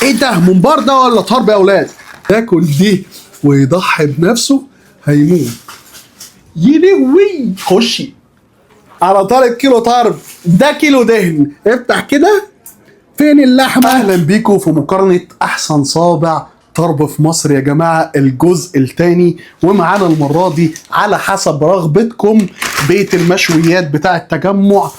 ايه ده، ممبار ده ولا طرب يا اولاد؟ ياكل دي ويضحي بنفسه هيموت. يلوي خشي على طارق كيلو طرب، ده كيلو دهن، افتح كده فين اللحمه. اهلا بيكم في مقارنه احسن صابع طرب في مصر يا جماعه، الجزء الثاني. ومعانا المره دي على حسب رغبتكم بيت المشويات بتاع التجمع.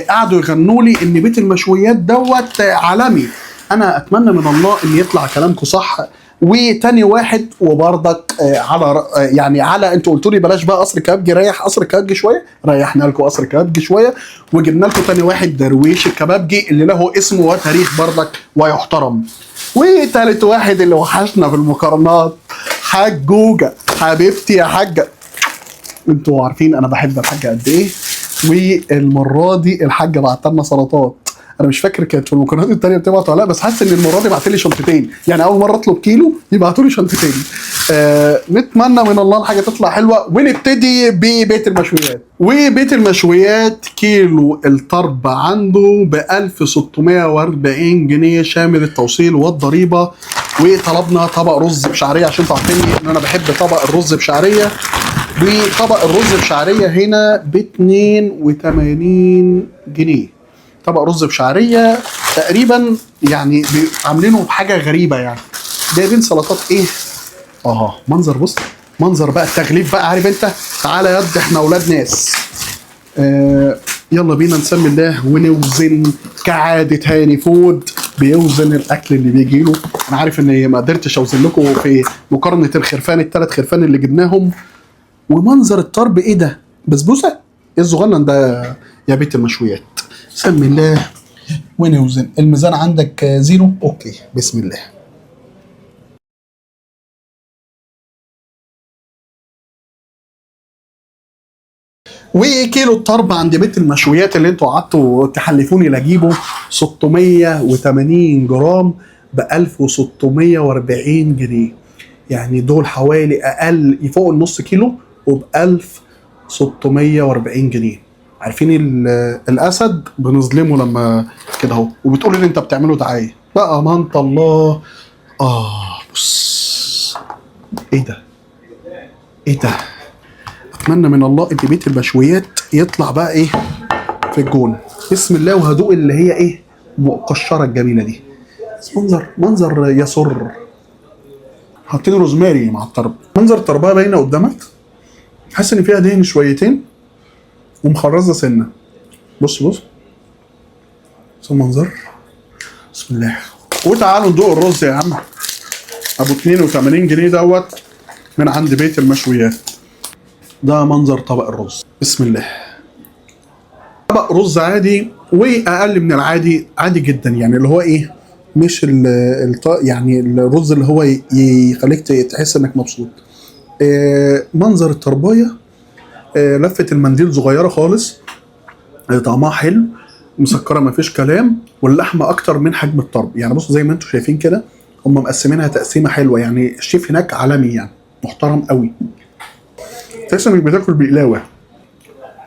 قعدوا يغنوا لي ان بيت المشويات دوت عالمي. انا اتمنى من الله ان يطلع كلامكم صح. وتاني واحد وبرضك يعني على انتوا قلتوا لي بلاش بقى قصر كبابجي، ريح قصر كبابجي شويه، ريحنا لكم قصر كبابجي شويه وجبنا لكم تاني واحد درويش الكبابجي اللي له اسم وتاريخ برضك ويحترم. وتالت واحد اللي وحشنا في المقارنات حجوجه، حبيبتي يا حاجه. انتوا عارفين انا بحب الحاجه قد ايه. والمره دي الحاجه بعت لنا سلطات. انا مش فاكر كانت في المقارنات التانيه بتبعت ولا لا، بس حاسس ان المره دي بعت لي شنطتين، يعني اول مره اطلب كيلو يبعتوا لي شنطتين. نتمنى من الله الحاجه تطلع حلوه. ونبتدي ببيت المشويات. وبيت المشويات كيلو الطرب عنده ب 1640 جنيه شامل التوصيل والضريبه. وطلبنا طبق رز بشعريه عشان تعرفيني ان انا بحب طبق الرز بشعريه. وطبق الرز بشعريه هنا ب 82 جنيه. طبق رز بشعريه تقريبا، يعني عاملينه بحاجه غريبه يعني. جايبين سلطات ايه؟ منظر، بص منظر بقى التغليف بقى، عارف انت. تعالى يا ود احنا اولاد ناس. يلا بينا نسمي الله ونوزن كعاده هاني فود بيوزن الاكل اللي بيجي له. انا عارف ان ما قدرتش اوزن لكم في مقارنه الخرفان، الثلاث خرفان اللي جبناهم. ومنظر الطرب ايه ده؟ بسبوسه؟ ايه الصغنن ده يا بيت المشويات؟ سمي الله ونوزن. الميزان عندك زيرو؟ اوكي بسم الله. وكيلو الطرب عند بيت المشويات اللي انتوا قعدتوا تحلفوني لاجيبه 680 جرام ب 1640 جنيه. يعني دول حوالي اقل فوق النص كيلو وب 1640 جنيه. عارفين الاسد بنظلمه لما كده اهو، وبتقول ان انت بتعمله دعايه بقى منط الله. بص ايه ده، ايه ده. اتمنى من الله ان بيت المشويات يطلع بقى ايه في الجون. بسم الله. وهدوق اللي هي ايه مقشره الجميله دي. منظر يسر. حاطين روزماري مع الطرب. منظر الطربايه باينه قدامك، حاسس ان فيها دهن شويتين ومخرزه سنه. بص المنظر. بسم الله. وتعالوا ندوق الرز يا عم ابو 82 جنيه دوت من عند بيت المشويات. ده منظر طبق الرز. بسم الله. طبق رز عادي واقل من العادي، عادي جدا يعني، اللي هو ايه، مش يعني الرز اللي هو يخليك تحس انك مبسوط. منظر الطربايه. لفه المنديل صغيره خالص. طعمها حلو، مسكره مفيش كلام، واللحمه اكتر من حجم الطرب. يعني بصوا زي ما انتم شايفين كده، هم مقسمينها تقسيمه حلوه. يعني الشيف هناك عالمي يعني، محترم قوي. تحس انك بتاكل بقلاوه.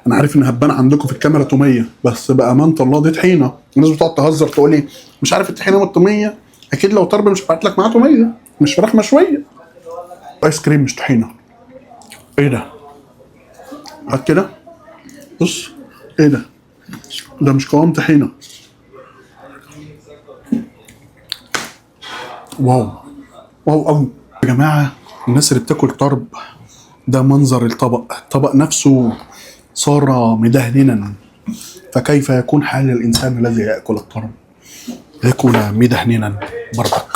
انا عارف ان هبان عندكم في الكاميرا توميه، بس بامانه الله دي طحينه. الناس بتقعد تهزر تقول لي مش عارف الطحينه والتوميه. اكيد لو طرب مش هبعت لك معاه توميه، مش فراخ مشويه. ايس كريم مش طحينه. ايه ده؟ هات كده بص. ايه ده؟ ده مش قوام طحينه. واو قوي يا جماعه. الناس اللي بتاكل طرب، ده منظر الطبق نفسه صار مدهننا. فكيف يكون حال الانسان الذي ياكل الطرب؟ يكون مدهننا برضك.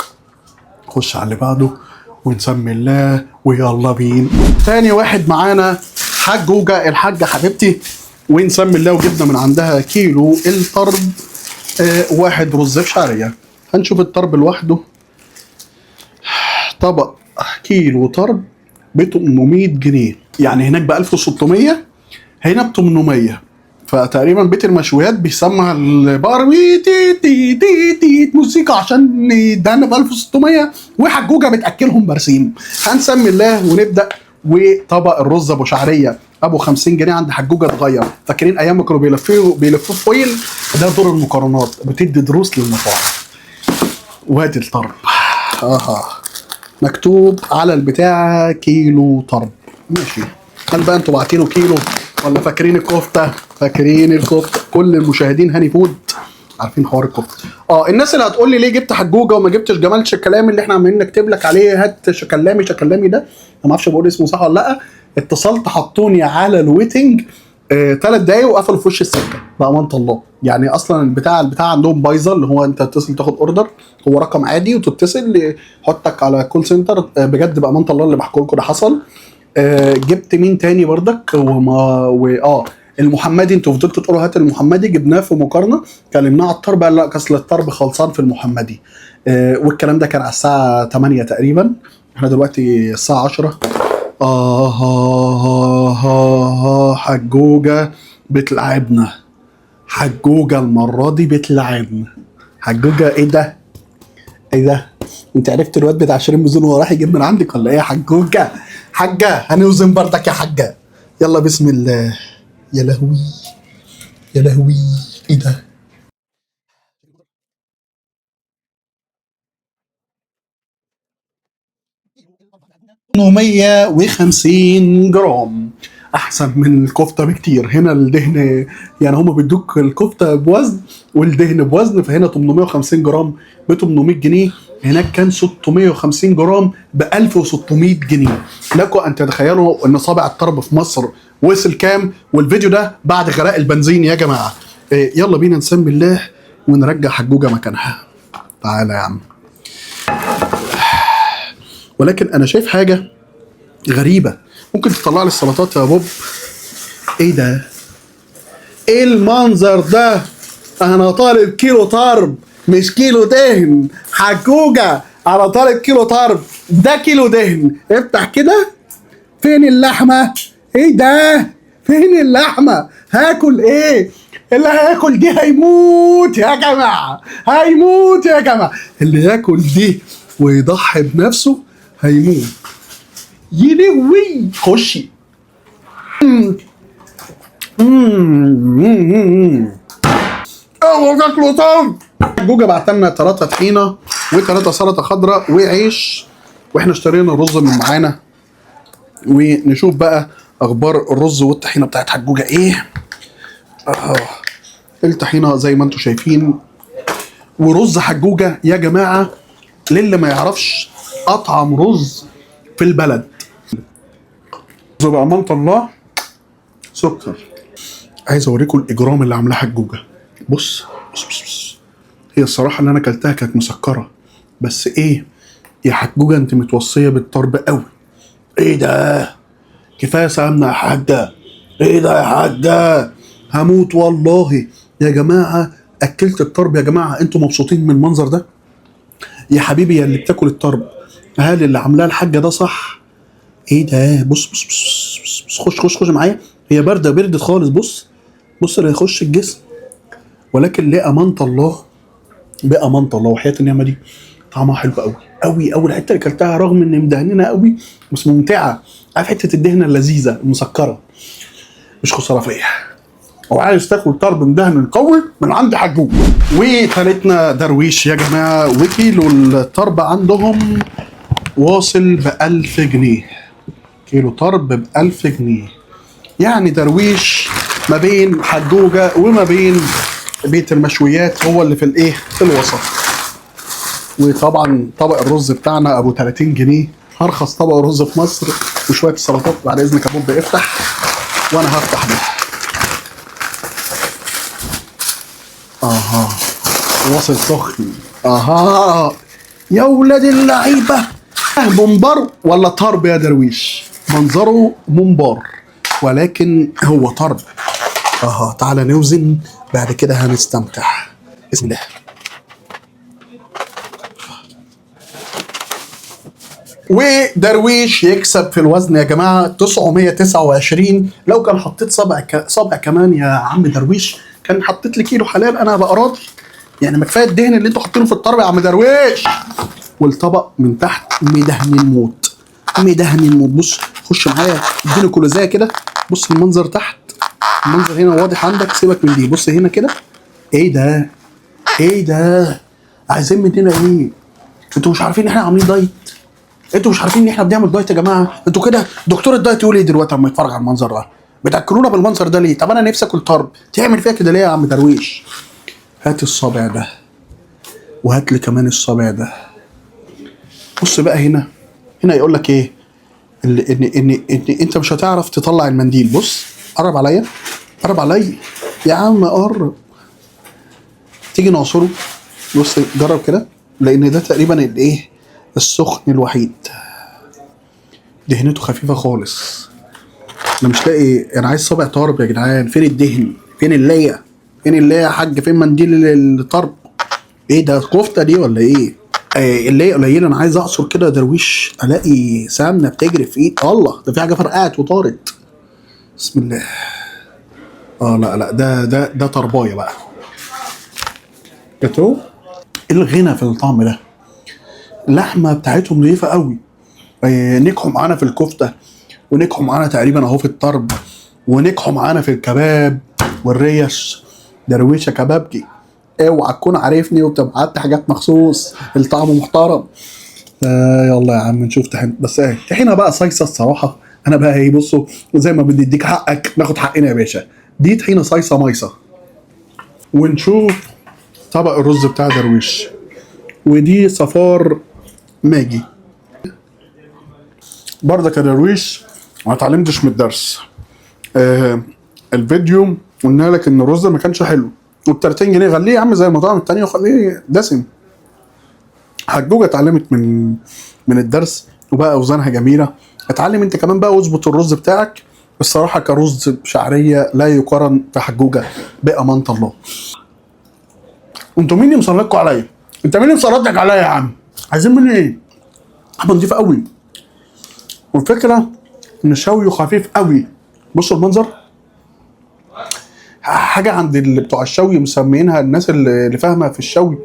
خش على اللي بعده ونسمي الله ويلا بينا. تاني واحد معانا حجوجه الحاجه حبيبتي، ونسمي الله. وجبنا من عندها كيلو الطرب. واحد رز بشعريه. هنشوف الطرب لوحده. طبق كيلو طرب ب 800 جنيه، يعني هناك ب 1600 هنا ب 800. فتقريبا بيت المشويات بيسمع البقر تي تي تي تي موسيقى عشان يدهن ب 1600، وحجوجه بتاكلهم برسيم. هنسمي الله ونبدا. وطبق الرز ابو شعريه ابو 50 جنيه عند حجوجه اتغير. فاكرين ايام ما كانوا بيلفوا فويل؟ ده دور المقارنات، بتدي دروس للمطاعم. وادي الطرب. مكتوب على البتاع كيلو طرب. ماشي. هل بقى انتوا باعتينه كيلو ولا فاكرين الكفته؟ فاكرين الكفته. كل المشاهدين هاني فود عارفين حوار الكفته. الناس اللي هتقول لي ليه جبت حجوجه وما جبتش جمال شكلامي اللي احنا عمالين نكتب لك عليه، هات شكلامي ده، انا ما اعرفش بقول اسمه صح ولا لا. اتصلت حطوني على الويتنج 3 دقايق وقفلوا في وش السكه بامانه الله. يعني اصلا البتاع عندهم بايظه، اللي هو انت تتصل تاخد اوردر، هو رقم عادي وتتصل يحطك على كول سنتر. بجد بامانه الله اللي بحكوا لكم ده حصل. جبت مين تاني بردك المحمدي. انتوا فضلتوا تقولوا هات المحمدي، جبناه في مقارنه، كلمناه على الطرب قال لا اصل الطرب خلصان في المحمدي. والكلام ده كان على الساعه 8 تقريبا، احنا دلوقتي الساعه 10. حجوجه بتلعبنا. حجوجه المره دي بتلعبنا. حجوجه ايه ده؟ انت عرفت الواد بتاع 20 بزون وهو راح يجيب من عندك ولا ايه يا حجوجه؟ حاجه هنوزن بردك يا حاجه. يلا بسم الله. يا لهوي ايه ده؟ 850 جرام، احسن من الكفته بكتير. هنا الدهن يعني هم بيدوك الكفته بوزن والدهن بوزن، فهنا 850 جرام ب 800 جنيه، هناك كان 650 جرام ب 1600 جنيه. لكم ان تتخيلوا ان صابع الطرب في مصر وصل كام، والفيديو ده بعد غلاء البنزين يا جماعه. يلا بينا نسمي الله ونرجع حجوجه مكانها. تعالى يا عم. ولكن انا شايف حاجه غريبه. ممكن تطلع لي السلطات يا بوب؟ ايه ده؟ ايه المنظر ده؟ انا طالب كيلو طرب مش كيلو دهن. حجوجه انا طالب كيلو طرب، ده كيلو دهن. افتح كده. فين اللحمه؟ ايه ده؟ فين اللحمه؟ هاكل ايه؟ اللي هياكل دي هيموت يا جماعه، هيموت يا جماعه. اللي ياكل دي ويضحي بنفسه هيموت. يلوي خشي. اوه تاكلوا طرب. جوجا بعت لنا 3 طحينه و3 سلطه خضراء وعيش، واحنا اشترينا الرز من معانا. ونشوف بقى اخبار الرز والطحينه بتاعت حجوجه ايه. الطحينه زي ما انتم شايفين، ورز حجوجه يا جماعه للي ما يعرفش اطعم رز في البلد. رز بأمانة الله سكر. عايز اوريكم الاجرام اللي عاملاه حجوجه. بص. هي الصراحه اللي انا اكلتها كانت مسكره، بس ايه يا حجوجه انت متوصيه بالطرب قوي. ايه ده؟ كفايه سمنه يا حاجه. ايه ده يا حاجه؟ هموت والله يا جماعه. اكلت الطرب يا جماعه. انتوا مبسوطين من المنظر ده؟ يا حبيبي يا اللي بتاكل الطرب، هل اللي عاملاه الحاجه ده صح؟ ايه ده؟ بص خش معايا. هي بردت خالص. بص اللي هيخش الجسم. ولكن بأمانة الله وحياة النعمة دي طعمها حلو قوي. الحته اللي اكلتها رغم ان مدهنينها قوي بس ممتعه. عارف حته الدهنه اللذيذه المسكره، مش خساره فيا. وعايز تاكل طرب مدهن قوي من عند حجوج. وثالثنا درويش يا جماعه، وكيلو الطرب عندهم واصل ب1000 جنيه. كيلو طرب ب1000 جنيه. يعني درويش ما بين حجوجه وما بين بيت المشويات هو اللي في الوسط. وطبعا طبق الرز بتاعنا ابو 30 جنيه، ارخص طبق رز في مصر، وشويه السلطات. بعد اذنك يا بوب افتح وانا هفتح ده. واصل سخن. يا ولاد اللعيبه. ممبار ولا طرب يا درويش؟ منظره ممبار ولكن هو طرب. تعالى نوزن بعد كده هنستمتع. بسم الله. ودرويش يكسب في الوزن يا جماعه 929. لو كان حطيت صبع كمان يا عم درويش كان حطيت لي كيلو حلال، انا هبقى راضي. يعني ما كفايه الدهن اللي انتوا حاطينه في الطرب يا عم درويش. والطبق من تحت مدهن موت. بص خش معايا اديني كلوزايه كده. بص المنظر تحت، المنظر هنا واضح عندك. سيبك من دي. بص هنا كده. ايه ده؟ عايزين مننا ايه؟ انتوا مش عارفين ان احنا عاملين دايت؟ انتوا مش عارفين ان احنا بنعمل دايت يا جماعه؟ انتوا كده دكتور الدايت يقول ايه دلوقتي لما يتفرج على المنظر ده؟ بتاكلونا بالمنظر ده ليه؟ طب انا نفسي اكل طرب، تعمل فيها كده ليه يا عم درويش؟ هات الصابع ده وهات لي كمان الصابع ده. بص بقى هنا، هنا يقول لك ايه؟ ان انت مش هتعرف تطلع المنديل. بص قرب عليا، قرب عليا يا عم، قرب. تيجي نعصره. بص جرب كده، لان ده تقريبا الايه، السخن الوحيد. دهنته خفيفه خالص. انا مش لاقي، انا عايز صابع طرب يا جدعان. فين الدهن؟ فين اللية؟ فين اللية يا حاج؟ فين منديل الطرب؟ ايه ده، كفته دي ولا ايه؟ اللية قليله، انا عايز اعصر كده يا درويش، الاقي سمنه بتجري في ايد. الله، ده في حاجه فرقعت وطارت. بسم الله. لا لا، ده طربايه بقى. جاتو. الغنى في الطعم ده. اللحمه بتاعتهم نضيفه قوي. نجحوا معانا في الكفته، ونجحوا معانا تقريبا اهو في الطرب، ونجحوا معانا في الكباب والريش. درويشه كبابجي، اوعى تكون عارفني وبتبعت حاجات مخصوص، الطعم محترم. يلا يا عم نشوف طحين. بس ايه طحينه بقى صيصه الصراحه. انا بقى ايه، بصوا زي ما بنديك حقك ناخد حقنا يا باشا. دي طحينه صيصه ميصه. ونشوف طبق الرز بتاع درويش. ودي صفار ماجي. برضك يا درويش ما اتعلمتش من الدرس. الفيديو قلنا لك ان الرز ما كانش حلو، وب 30 جنيه غليه يا عم زي المطاعم التانية وخليه دسم. حجوجة اتعلمت من الدرس وبقى اوزانها جميله. اتعلم انت كمان بقى واظبط الرز بتاعك. الصراحه كرز شعريه لا يقارن في حجوجة بامانه الله. انتوا مين اللي مسلطكوا عليا؟ انت مين اللي مسلطك عليا يا عم؟ عايزين مني ايه؟ حاجه نضيفه قوي، والفكره ان شويه خفيف قوي. بصوا المنظر، حاجه عند اللي بتوع الشوي مسمينها الناس اللي فاهمه في الشوي،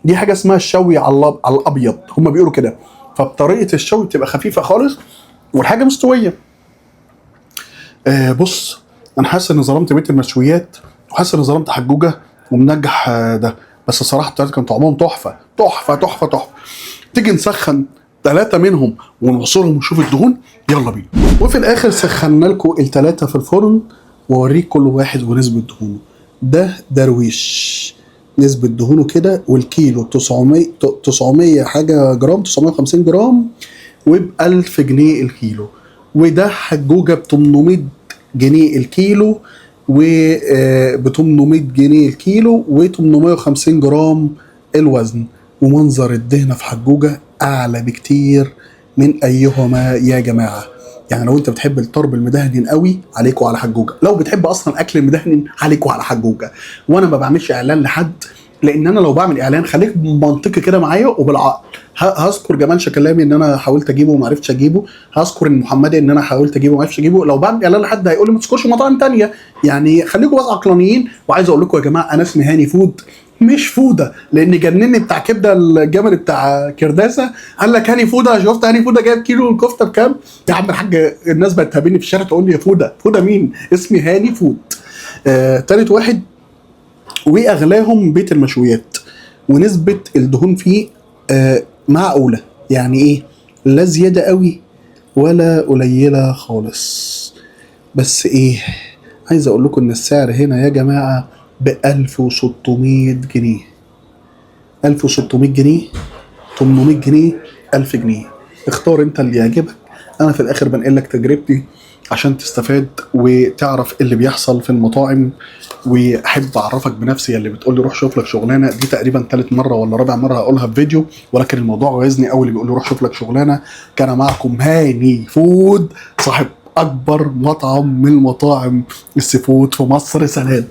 دي حاجه اسمها الشوي على الابيض، هم بيقولوا كده. فبطريقه الشوي بتبقى خفيفه خالص والحاجه مستويه. بص انا حاسس ان ظلمت بيت المشويات، وحاسس ان ظلمت حجوجة ومنجح ده. بس الصراحه التلاته كان طعمهم تحفه تحفه تحفه تحفه. تيجي نسخن 3 منهم ونعصرهم ونشوف الدهون. يلا بينا. وفي الاخر سخنا لكم ال3 في الفرن، واوريك كل واحد ونسبه دهونه. ده درويش نسبه دهونه كده، والكيلو 900 حاجه جرام، 950 جرام، وب 1000 جنيه الكيلو. وده حجوجة ب 800 جنيه الكيلو، وب 800 جنيه الكيلو، و850 جرام الوزن. ومنظر الدهنة في حجوجة أعلى بكتير من أيهما يا جماعة. يعني لو انت بتحب الطرب المدهن قوي عليكوا على حجوجة، لو بتحب اصلا اكل المدهن عليكوا على حجوجة. وانا ما بعملش اعلان لحد، لان انا لو بعمل اعلان خليك منطقي كده معايا وبالعقل. هذكر جمال شكلامي ان انا حاولت اجيبه وما عرفتش اجيبه، هذكر المحمدي ان انا حاولت اجيبه وما عرفتش اجيبه. لو بعمل اعلان لحد هيقول لي ما تذكرش مطاعم تانية. يعني خليكم بس عقلانيين. وعايز اقول لكم يا جماعه انا اسمي هاني فود مش فوده، لان جنني بتاع كبده الجمل بتاع كرداسه قال لك هاني فوده. شفت هاني فوده جايب كيلو الكفته بكام يا عم الحاج؟ الناس بقت تقابلني في الشارع تقول لي يا فوده. فوده مين؟ اسمي هاني فود. تالت واحد واغلاهم بيت المشويات، ونسبه الدهون فيه معقوله. يعني ايه؟ لا زياده قوي ولا قليله خالص. بس ايه، عايز اقول لكم ان السعر هنا يا جماعه ب 1600 جنيه. 1600 جنيه، 800 جنيه، 1000 جنيه. اختار انت اللي يعجبك. انا في الاخر بنقل لك تجربتي عشان تستفاد وتعرف اللي بيحصل في المطاعم. واحب اعرفك بنفسي. اللي بتقول لي روح شوف لك شغلانه، دي تقريبا 3 مره ولا رابع مره هقولها في فيديو، ولكن الموضوع غيظني قوي. اللي بيقول لي روح شوف لك شغلانه. كان معكم هاني فود، صاحب اكبر مطعم من المطاعم السي فود في مصر. سلام.